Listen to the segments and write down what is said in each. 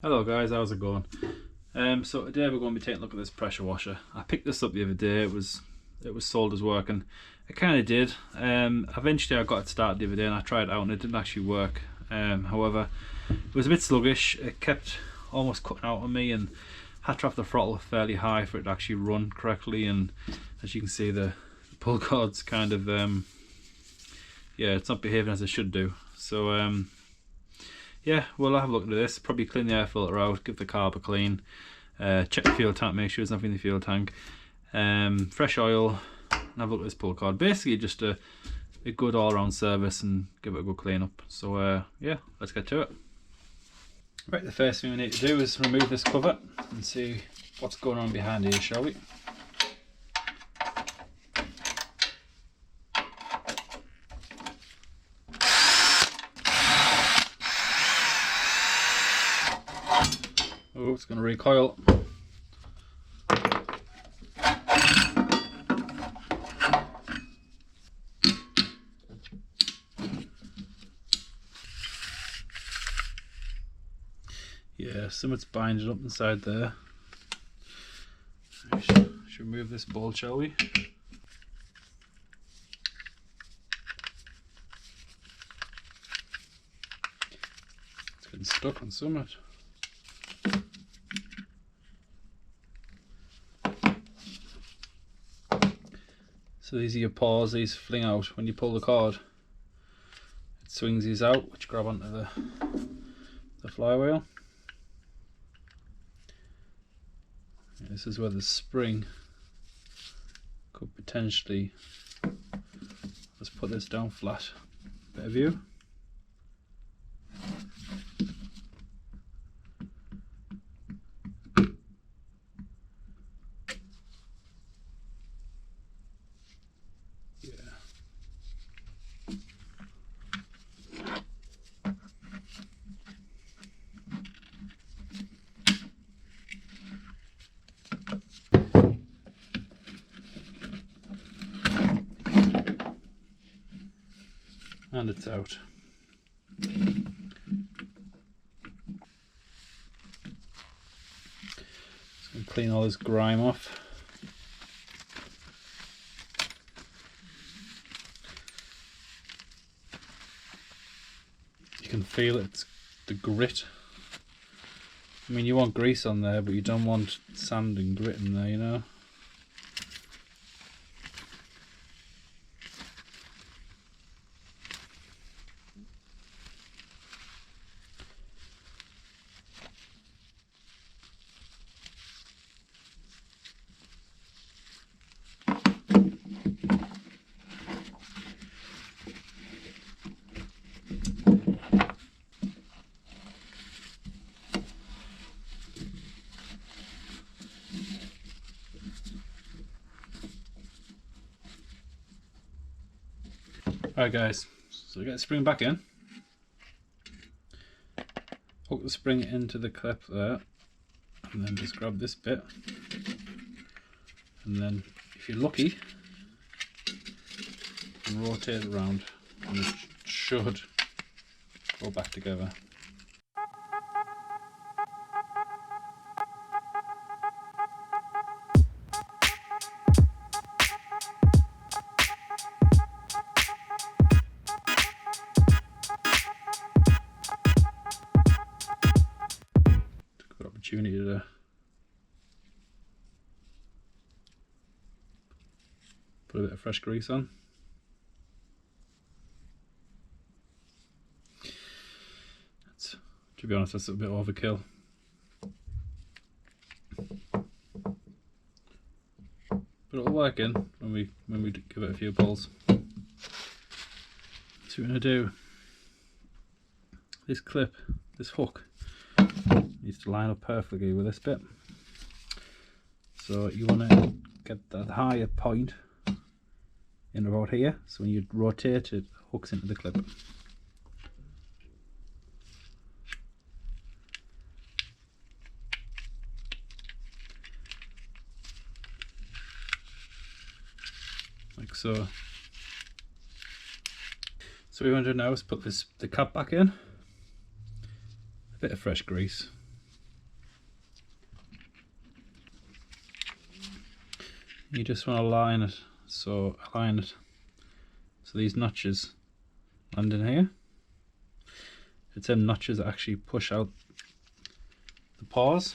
Hello guys, how's it going? So today we're going to be taking a look at this pressure washer. I picked this up the other day. It was sold as working. It kind of did. Eventually I got it started the other day and I tried it out and it didn't actually work. However, it was a bit sluggish. It kept almost cutting out on me and had to have the throttle fairly high for it to actually run correctly. And as you can see, the pull cord's kind of yeah, it's not behaving as it should do. So yeah, we'll have a look at this. Probably clean the air filter out, give the carb a clean, check the fuel tank, make sure there's nothing in the fuel tank, fresh oil, and have a look at this pull cord. Basically just a good all-around service and give it a good clean up. So yeah, let's get to it. Right, the first thing we need to do is remove this cover and see what's going on behind here, shall we? Oh, it's going to recoil. Yeah, something's binding up inside there. We should remove this bolt, shall we? It's getting stuck on something. So these are your paws, these fling out when you pull the cord. It swings these out, which grab onto the flywheel. And this is where the spring could potentially, let's put this down flat, better view. And it's out. Just going to clean all this grime off. You can feel it, it's the grit. I mean, you want grease on there, but you don't want sand and grit in there, you know. Alright guys, so get the spring back in, hook the spring into the clip there, and then just grab this bit, and then if you're lucky, you can rotate it around and it should go back together. Good opportunity to put a bit of fresh grease on. To be honest, that's a bit overkill. But it'll work in when we give it a few pulls. So what we're gonna do, this clip, this hook, needs to line up perfectly with this bit. So you want to get that higher point in about here, so when you rotate it, hooks into the clip. Like so. So what we want to do now is put the cap back in, a bit of fresh grease, you just want to line it, so align it so these notches land in here. It's them notches that actually push out the pause.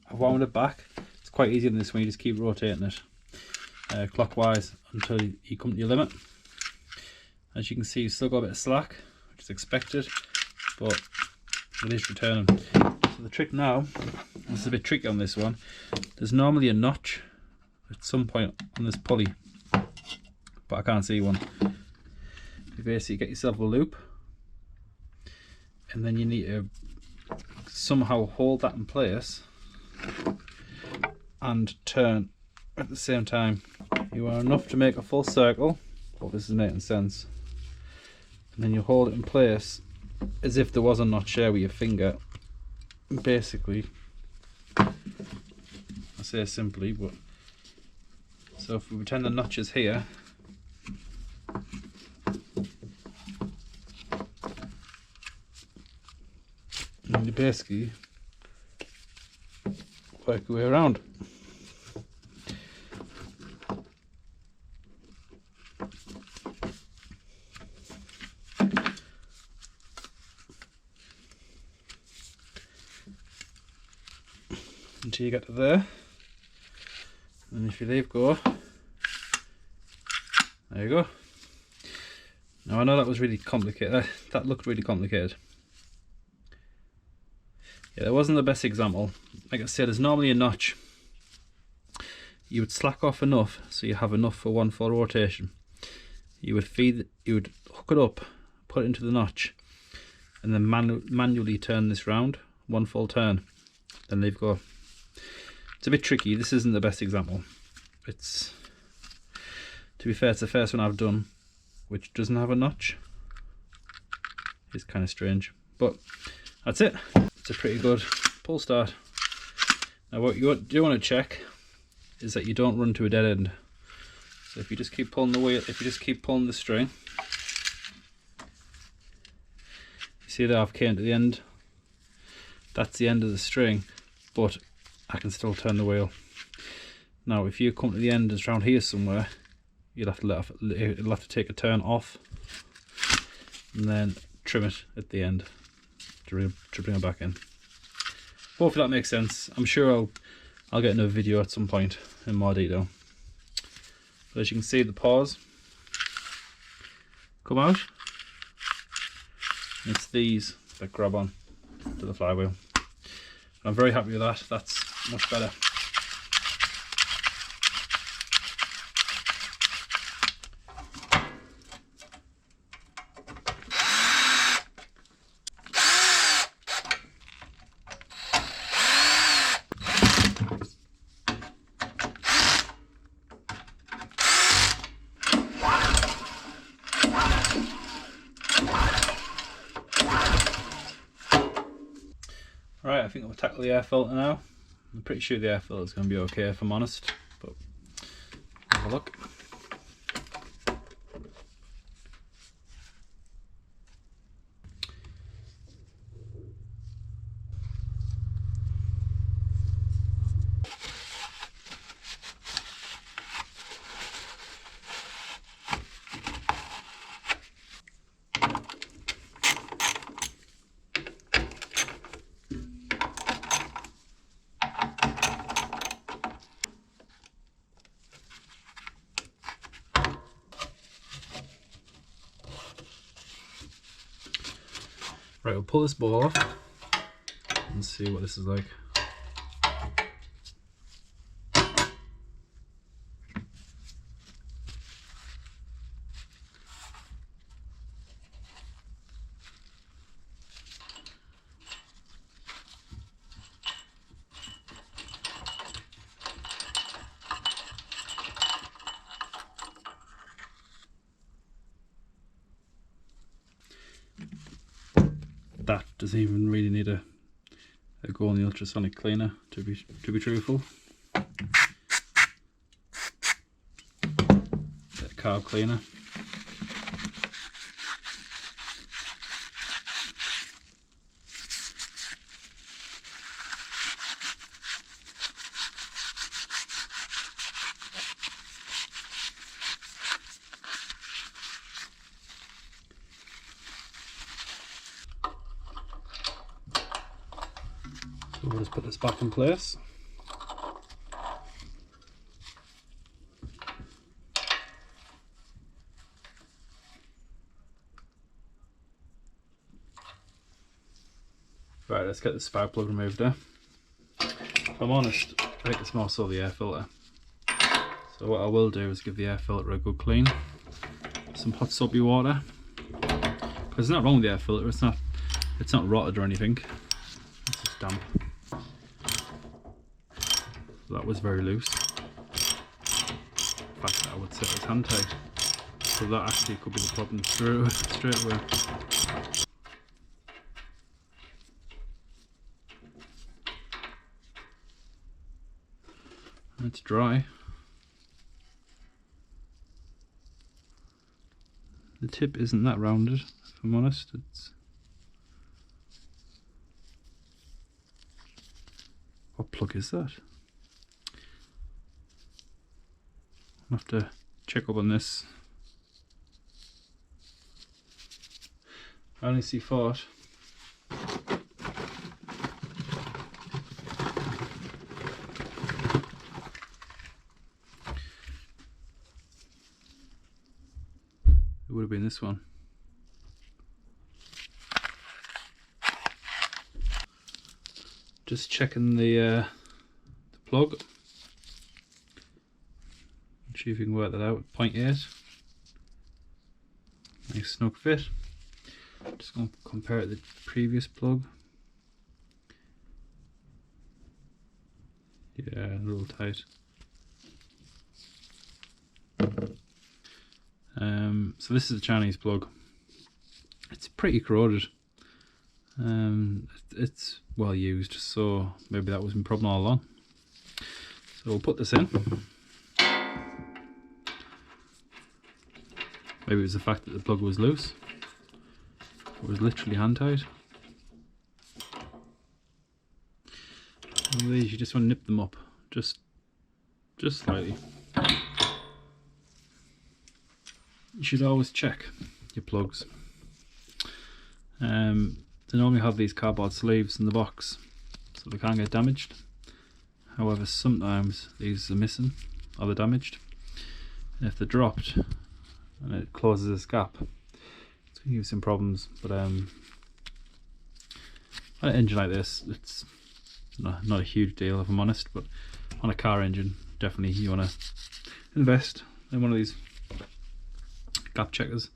I've wound it back. It's quite easy in this one, you just keep rotating it clockwise until you come to your limit. As you can see, you've still got a bit of slack, which is expected, but it is returning. So the trick now, this is a bit tricky on this one, there's normally a notch at some point on this pulley, but I can't see one. You basically get yourself a loop, and then you need to somehow hold that in place and turn at the same time. You are enough to make a full circle. Hope this is making sense. And then you hold it in place as if there was a notch there with your finger. Basically, I say simply, but so if we pretend the notch is here, and you basically work your way around. Until you get to there, and if you leave go, there you go. Now I know that was really complicated, that looked really complicated. Yeah, that wasn't the best example. Like I said, there's normally a notch. You would slack off enough so you have enough for one full rotation. You would hook it up, put it into the notch, and then manually turn this round, one full turn, then leave go. It's a bit tricky. This isn't the best example. It's, to be fair, it's the first one I've done which doesn't have a notch. It's kind of strange, but that's it. It's a pretty good pull start. Now what you do want to check is that you don't run to a dead end. So if you just keep pulling the wheel, if you just keep pulling the string, you see that I've came to the end. That's the end of the string, but I can still turn the wheel. Now if you come to the end, it's around here somewhere, you'll have to take a turn off and then trim it at the end to bring it back in. Hopefully that makes sense. I'm sure I'll get another video at some point in more detail. But as you can see, the paws come out. It's these that grab on to the flywheel. I'm very happy with that. That's much better. Right, I think we'll tackle the air filter now. I'm pretty sure the air filter is going to be okay if I'm honest, but have a look. Right, we'll pull this ball off and see what this is like. That doesn't even really need a go on the ultrasonic cleaner, to be truthful. It carb cleaner. So we'll just put this back in place. Right, let's get the spark plug removed there. If I'm honest, I think it's more so the air filter. So what I will do is give the air filter a good clean. Some hot soapy water. Because there's nothing wrong with the air filter, it's not rotted or anything. It's just damp. That was very loose. In fact, I would say it was hand tight. So that actually could be the problem straight away. It's dry. The tip isn't that rounded, if I'm honest. What plug is that? I'll have to check up on this. I only see 4. It would have been this one. Just checking the plug. See if you can work that out. 0.8. Nice snug fit. Just going to compare it to the previous plug. Yeah, a little tight. So this is a Chinese plug. It's pretty corroded. It's well used, so maybe that was my problem all along. So we'll put this in. Maybe it was the fact that the plug was loose. It was literally hand tied. And these, you just want to nip them up, just slightly. You should always check your plugs. They normally have these cardboard sleeves in the box, so they can't get damaged. However, sometimes these are missing or they're damaged. And if they're dropped and it closes this gap, it's going to give you some problems. But on an engine like this, it's not a huge deal if I'm honest, but on a car engine, definitely you want to invest in one of these gap checkers.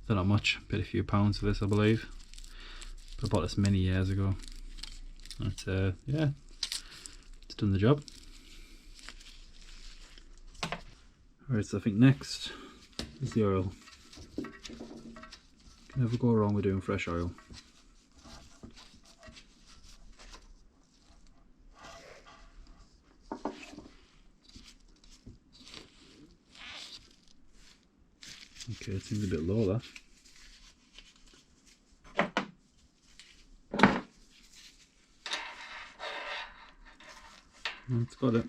They're not much, paid a few pounds for this, I believe. But I bought this many years ago. It's yeah, it's done the job. Alright, so I think next is the oil. Can never go wrong with doing fresh oil. Okay, it seems a bit low, that. No, it's got it.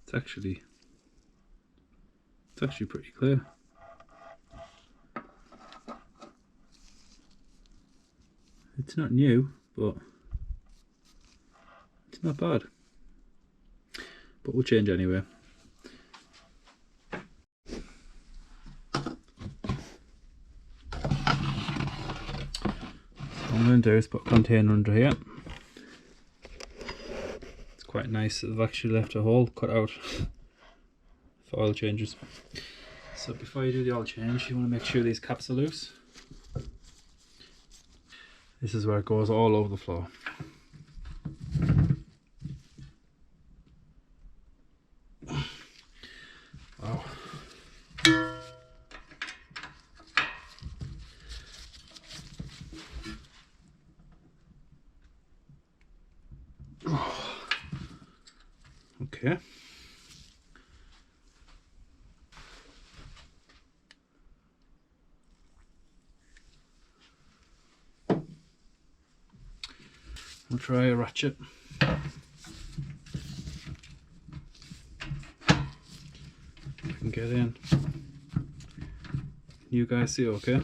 It's actually pretty clear. It's not new, but it's not bad. But we'll change anyway. What I'm going to do is put a container under here. It's quite nice that they've actually left a hole cut out for oil changes. So before you do the oil change, you want to make sure these caps are loose. This is where it goes all over the floor. Wow. Okay. try a ratchet. I can get in. You guys see okay?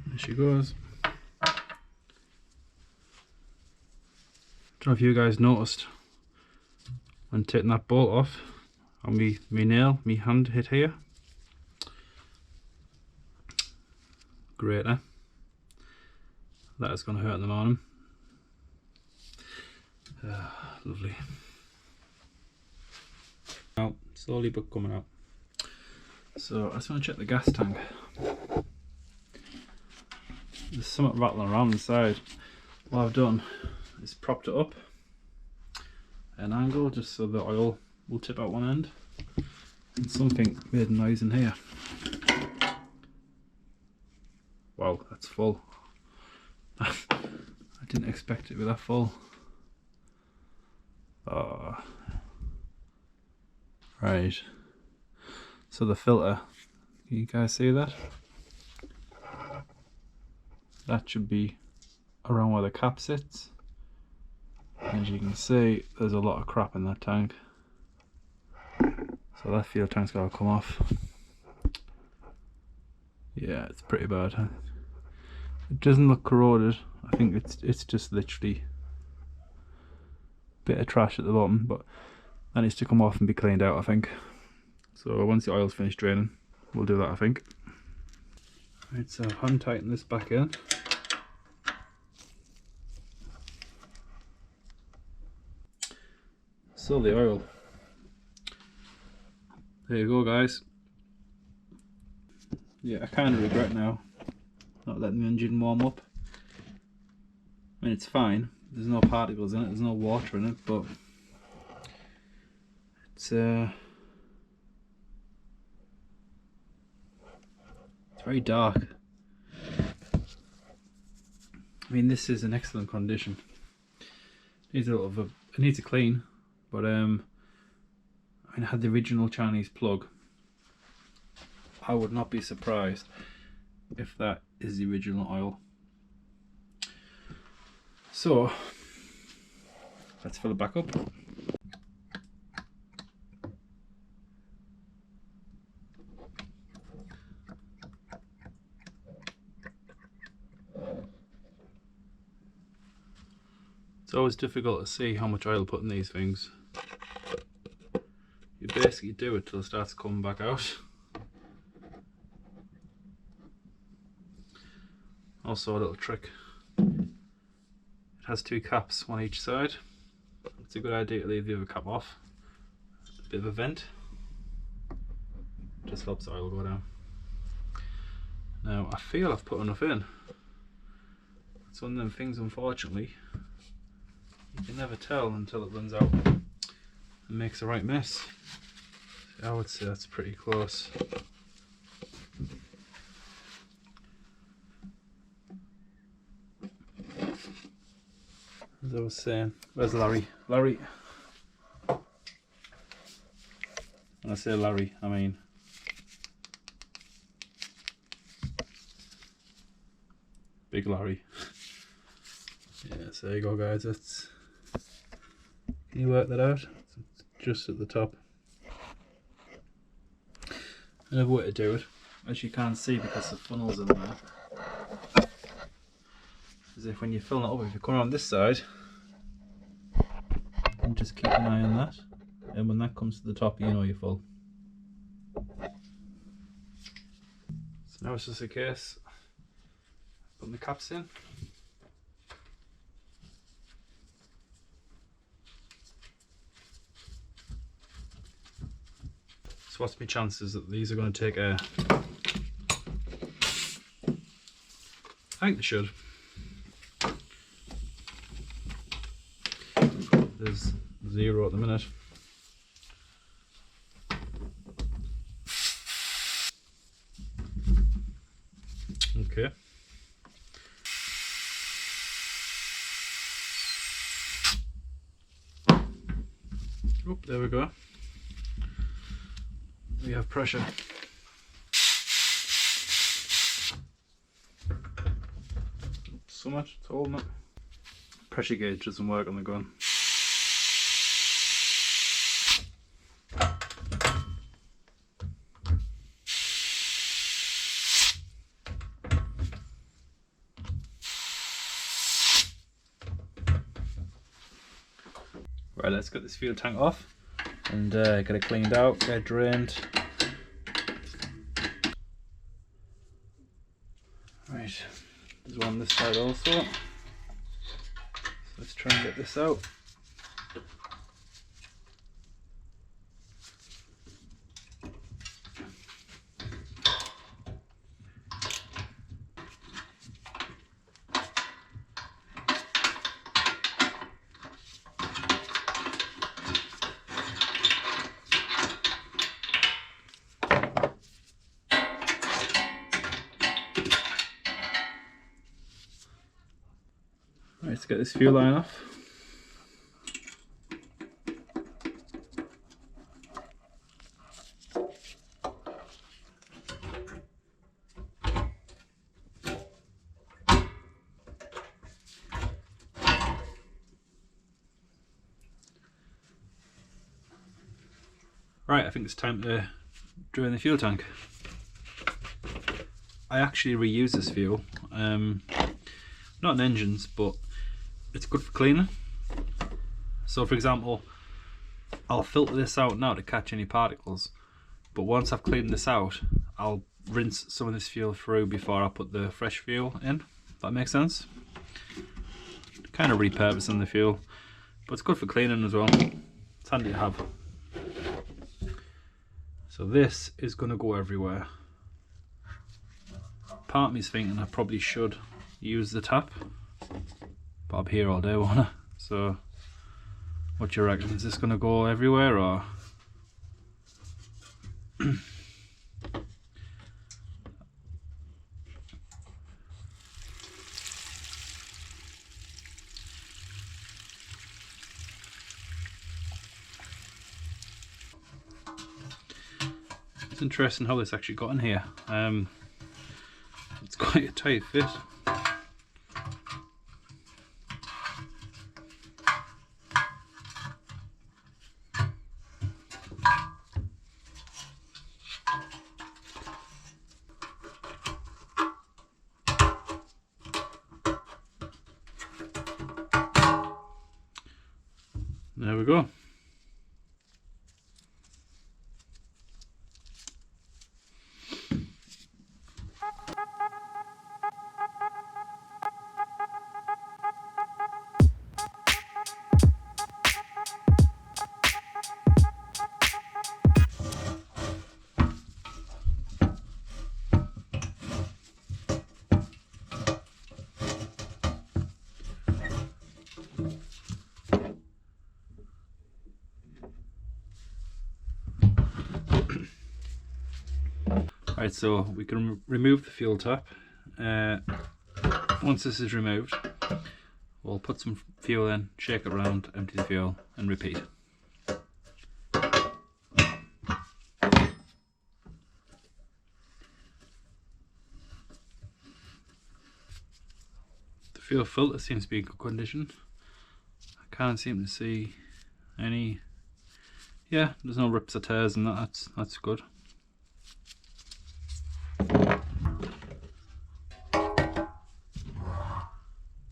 There she goes. Don't know if you guys noticed when taking that bolt off, on me hand hit here. Great, eh? That is going to hurt in the morning. Lovely. Out slowly but coming out. So I just want to check the gas tank. There's something rattling around inside. What I've done is propped it up at an angle just so the oil will tip out one end, and something made a noise in here. Wow, that's full. I didn't expect it to be that full. Oh. Right, so the filter, can you guys see that? That should be around where the cap sits. As you can see, there's a lot of crap in that tank. So that fuel tank's got to come off. Yeah, it's pretty bad. It doesn't look corroded. I think it's just literally a bit of trash at the bottom, but that needs to come off and be cleaned out, I think. So once the oil's finished draining, we'll do that, I think. Right, so hand tighten this back in. So the oil. There you go, guys. Yeah, I kind of regret now not letting the engine warm up. I mean, it's fine. There's no particles in it. There's no water in it, but it's very dark. I mean, this is in excellent condition. Needs a little it needs a clean, but I mean, it had the original Chinese plug. I would not be surprised if that is the original oil. So let's fill it back up. It's always difficult to see how much oil to put in these things. You basically do it till it starts coming back out. Also a little trick. It has two caps, one each side. It's a good idea to leave the other cap off. A bit of a vent. Just helps the oil go down. Now I feel I've put enough in. It's one of them things, unfortunately, you can never tell until it runs out and makes the right mess. I would say that's pretty close. As I was saying, where's Larry? Larry. When I say Larry, I mean Big Larry. Yeah, so there you go, guys. That's, can you work that out? It's just at the top. Another way to do it, as you can't see because the funnel's in there, is if when you're filling it up, if you come around this side, and just keep an eye on that, and when that comes to the top, you know you're full. So now it's just a case of putting the caps in. So what's my chances that these are going to take air? I think they should. There's 0 at the minute. Okay. Oh, there we go. We have pressure. So much, it's holding it. Pressure gauge doesn't work on the gun. Right, let's get this fuel tank off and get it cleaned out, get it drained. Right, there's one on this side also. So let's try and get this out. Right, let's get this fuel line off. Right, I think it's time to drain the fuel tank. I actually reuse this fuel, not in engines, but it's good for cleaning. So for example, I'll filter this out now to catch any particles, but once I've cleaned this out, I'll rinse some of this fuel through before I put the fresh fuel in. That makes sense? Kind of repurposing the fuel, but it's good for cleaning as well. It's handy to have. So this is going to go everywhere. Part of me's thinking I probably should use the tap, but I'm here all day, won't I? So what do you reckon? Is this going to go everywhere or? It's interesting how this actually got in here. It's quite a tight fit. There we go. Right, so we can remove the fuel tap. Once this is removed, we'll put some fuel in, shake it around, empty the fuel, and repeat. The fuel filter seems to be in good condition. I can't seem to see any. Yeah, there's no rips or tears, and that's good.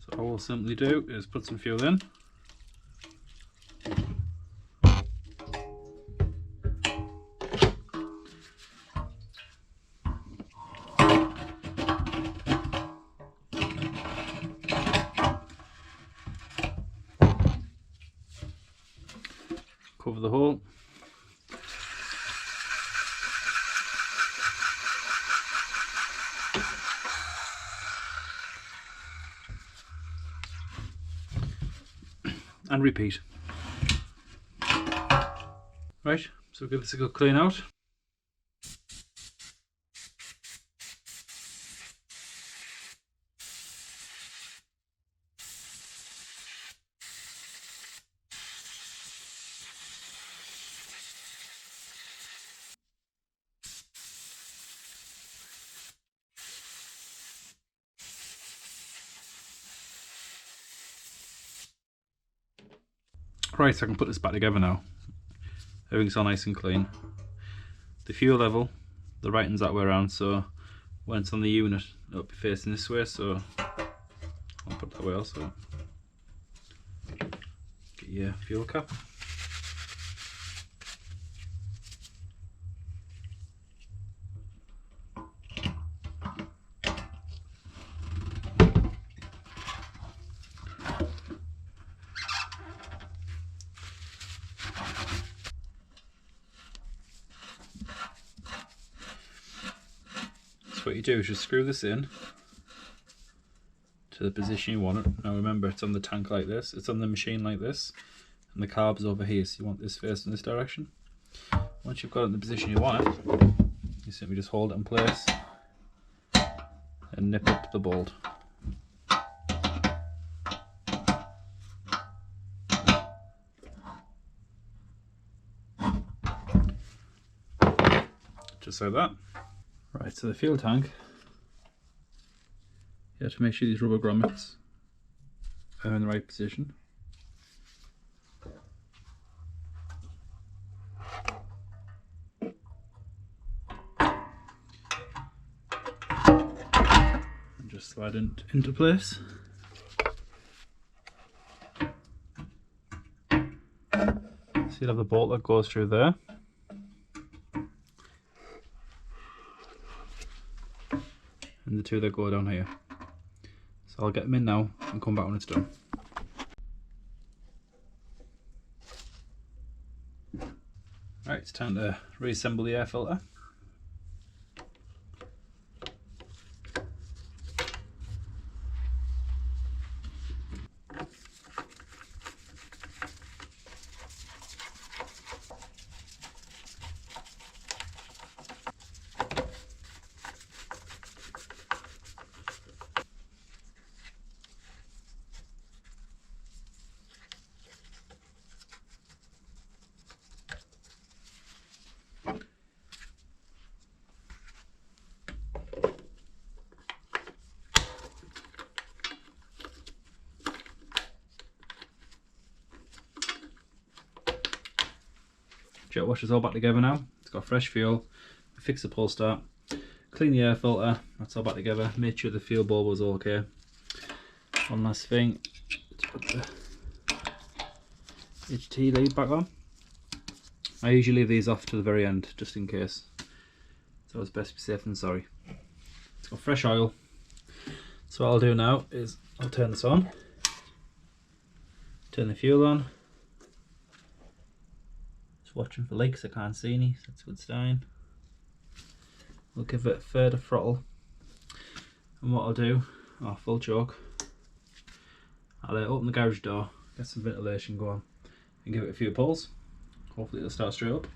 So all we'll simply do is put some fuel in. Cover the hole. And repeat. Right, so give this a good clean out. Right, so I can put this back together now. Everything's all nice and clean. The fuel level, the writing's that way around, so when it's on the unit it'll be facing this way, so I'll put it that way also. Get your fuel cap. What you do is just screw this in to the position you want it. Now remember, it's on the tank like this, it's on the machine like this, and the carb's over here, so you want this facing this direction. Once you've got it in the position you want it, you simply just hold it in place and nip up the bolt. Just like that. Right, so the fuel tank, you have to make sure these rubber grommets are in the right position. And just slide it into place. So you'll have the bolt that goes through there. And the two that go down here. So I'll get them in now and come back when it's done. Right, it's time to reassemble the air filter. Jet washer's all back together now. It's got fresh fuel. Fix the pull start. Clean the air filter. That's all back together. Make sure the fuel bulb was okay. One last thing. Let's put the HT lead back on. I usually leave these off to the very end just in case. So it's best to be safe than sorry. It's got fresh oil. So what I'll do now is I'll turn this on. Turn the fuel on. Watching for leaks, I can't see any, so that's a good sign. We'll give it a further throttle, and what I'll do, full choke, I'll open the garage door, get some ventilation going, and give it a few pulls. Hopefully it'll start straight up.